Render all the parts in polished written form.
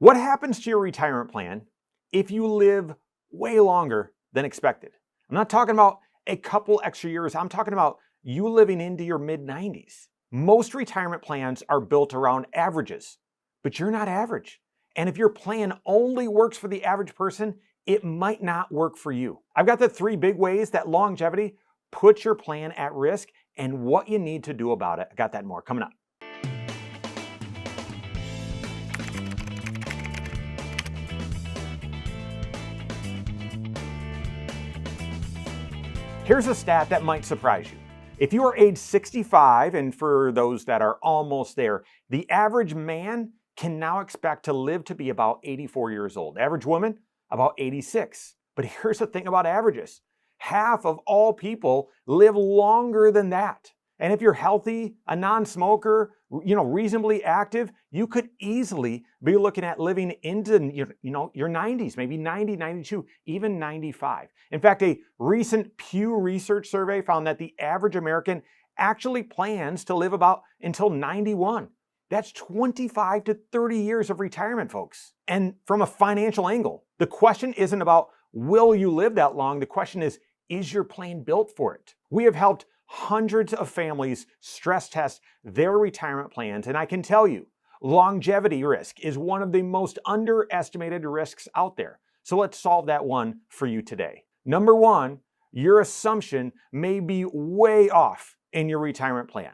What happens to your retirement plan if you live way longer than expected? I'm not talking about a couple extra years. I'm talking about you living into your mid-90s. Most retirement plans are built around averages, but you're not average. And if your plan only works for the average person, it might not work for you. I've got the 3 big ways that longevity puts your plan at risk and what you need to do about it. I got that and more coming up. Here's a stat that might surprise you. If you are age 65, and for those that are almost there, the average man can now expect to live to be about 84 years old. Average woman, about 86. But here's the thing about averages. Half of all people live longer than that. And if you're healthy, a non-smoker, reasonably active, you could easily be looking at living into your 90s, maybe 90, 92, even 95. In fact, a recent Pew Research survey found that the average American actually plans to live about until 91. That's 25 to 30 years of retirement, folks. And from a financial angle, the question isn't about will you live that long? The question is your plan built for it? We have helped hundreds of families stress test their retirement plans, and I can tell you, longevity risk is one of the most underestimated risks out there. So let's solve that one for you today. Number 1, your assumption may be way off in your retirement plan.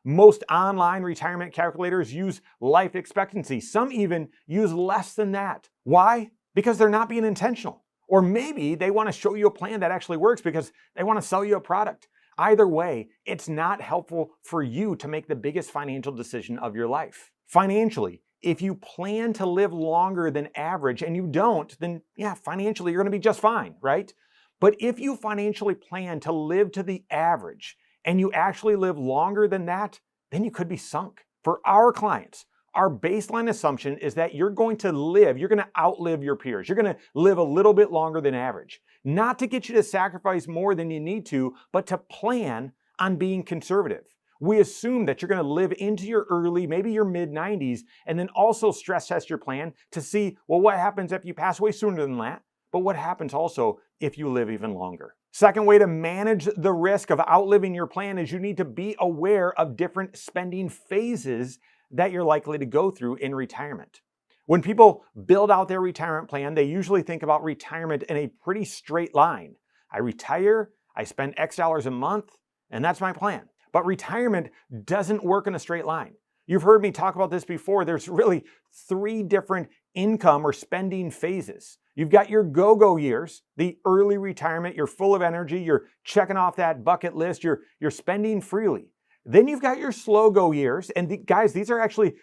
Most online retirement calculators use life expectancy. Some even use less than that. Why? Because they're not being intentional. Or maybe they want to show you a plan that actually works because they want to sell you a product. Either way, it's not helpful for you to make the biggest financial decision of your life. Financially, if you plan to live longer than average and you don't, then financially you're going to be just fine, right? But if you financially plan to live to the average and you actually live longer than that, then you could be sunk. For our clients, our baseline assumption is that you're going to outlive your peers. You're going to live a little bit longer than average. Not to get you to sacrifice more than you need to, but to plan on being conservative. We assume that you're going to live into your early, maybe your mid-90s, and then also stress test your plan to see, well, what happens if you pass away sooner than that? But what happens also if you live even longer? Second way to manage the risk of outliving your plan is you need to be aware of different spending phases that you're likely to go through in retirement. When people build out their retirement plan, they usually think about retirement in a pretty straight line. I retire, I spend X dollars a month, and that's my plan. But retirement doesn't work in a straight line. You've heard me talk about this before. There's really 3 different income or spending phases. You've got your go-go years, the early retirement, you're full of energy, you're checking off that bucket list, you're spending freely. Then you've got your slow go years, and guys, these are actually,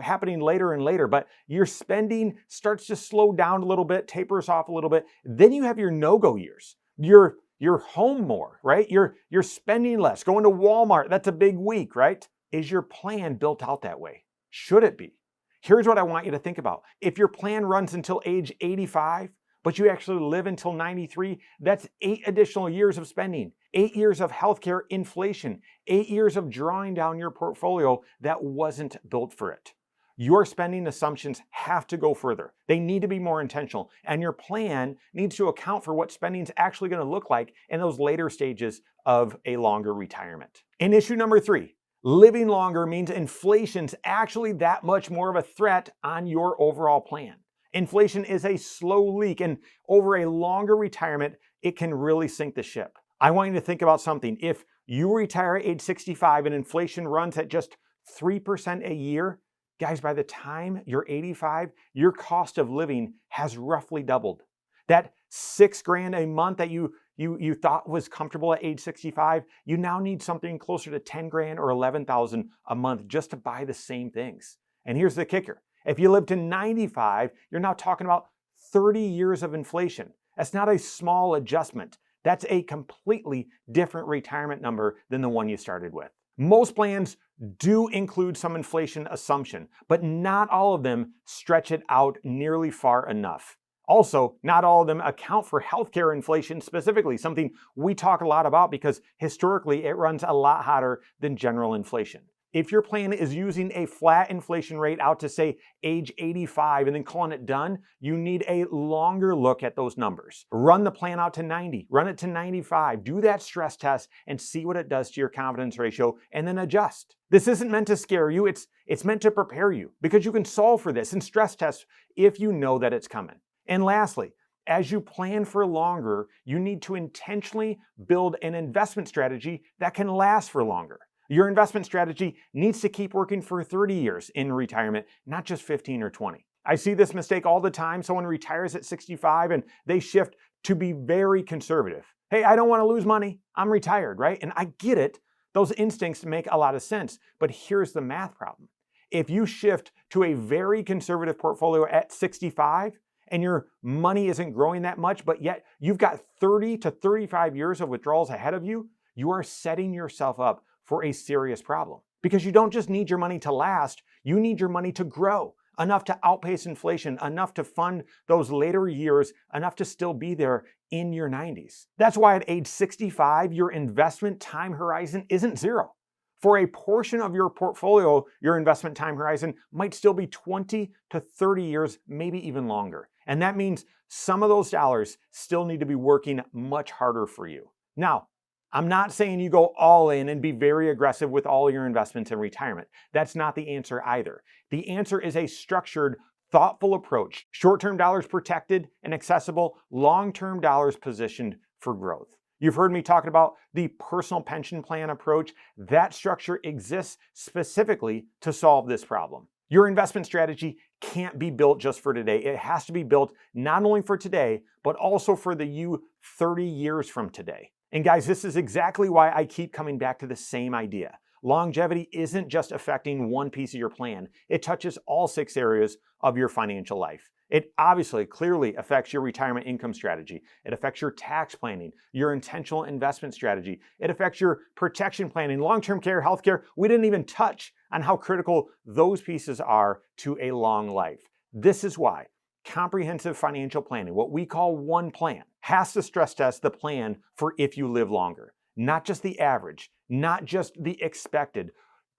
happening later and later, but your spending starts to slow down a little bit, tapers off a little bit. Then you have your no-go years. You're home more, right? You're spending less, going to Walmart, that's a big week, right? Is your plan built out that way? Should it be? Here's what I want you to think about. If your plan runs until age 85, but you actually live until 93, that's 8 additional years of spending, 8 years of healthcare inflation, 8 years of drawing down your portfolio that wasn't built for it. Your spending assumptions have to go further. They need to be more intentional, and your plan needs to account for what spending is actually going to look like in those later stages of a longer retirement. And issue number 3, living longer means inflation's actually that much more of a threat on your overall plan. Inflation is a slow leak, and over a longer retirement, it can really sink the ship. I want you to think about something. If you retire at age 65 and inflation runs at just 3% a year, guys, by the time you're 85, your cost of living has roughly doubled. That $6,000 a month that you thought was comfortable at age 65, you now need something closer to $10,000 or $11,000 a month just to buy the same things. And here's the kicker. If you live to 95, you're now talking about 30 years of inflation. That's not a small adjustment. That's a completely different retirement number than the one you started with. Most plans do include some inflation assumption, but not all of them stretch it out nearly far enough. Also, not all of them account for healthcare inflation specifically, something we talk a lot about because historically it runs a lot hotter than general inflation. If your plan is using a flat inflation rate out to say age 85 and then calling it done, you need a longer look at those numbers. Run the plan out to 90, run it to 95, do that stress test and see what it does to your confidence ratio and then adjust. This isn't meant to scare you, it's meant to prepare you because you can solve for this and stress test if you know that it's coming. And lastly, as you plan for longer, you need to intentionally build an investment strategy that can last for longer. Your investment strategy needs to keep working for 30 years in retirement, not just 15 or 20. I see this mistake all the time. Someone retires at 65 and they shift to be very conservative. Hey, I don't want to lose money. I'm retired, right? And I get it. Those instincts make a lot of sense. But here's the math problem. If you shift to a very conservative portfolio at 65 and your money isn't growing that much, but yet you've got 30 to 35 years of withdrawals ahead of you, you are setting yourself up for a serious problem. Because you don't just need your money to last, you need your money to grow, enough to outpace inflation, enough to fund those later years, enough to still be there in your 90s. That's why at age 65, your investment time horizon isn't zero. For a portion of your portfolio, your investment time horizon might still be 20 to 30 years, maybe even longer. And that means some of those dollars still need to be working much harder for you. Now, I'm not saying you go all in and be very aggressive with all your investments in retirement. That's not the answer either. The answer is a structured, thoughtful approach. Short-term dollars protected and accessible, long-term dollars positioned for growth. You've heard me talking about the personal pension plan approach. That structure exists specifically to solve this problem. Your investment strategy can't be built just for today. It has to be built not only for today, but also for the you 30 years from today. And guys, this is exactly why I keep coming back to the same idea. Longevity isn't just affecting one piece of your plan. It touches all 6 areas of your financial life. It obviously clearly affects your retirement income strategy. It affects your tax planning, your intentional investment strategy. It affects your protection planning, long-term care, healthcare. We didn't even touch on how critical those pieces are to a long life. This is why comprehensive financial planning, what we call one plan, has to stress test the plan for if you live longer. Not just the average, not just the expected,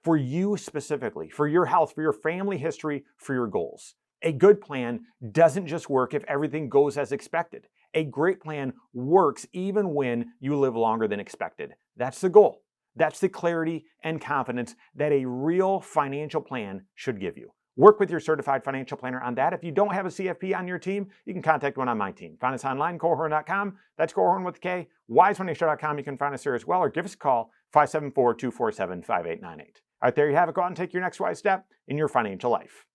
for you specifically, for your health, for your family history, for your goals. A good plan doesn't just work if everything goes as expected. A great plan works even when you live longer than expected. That's the goal. That's the clarity and confidence that a real financial plan should give you. Work with your certified financial planner on that. If you don't have a CFP on your team, you can contact one on my team. Find us online, Korhorn.com. That's Korhorn with a K. WiseFinancial.com. You can find us there as well, or give us a call, 574-247-5898. All right, there you have it. Go out and take your next wise step in your financial life.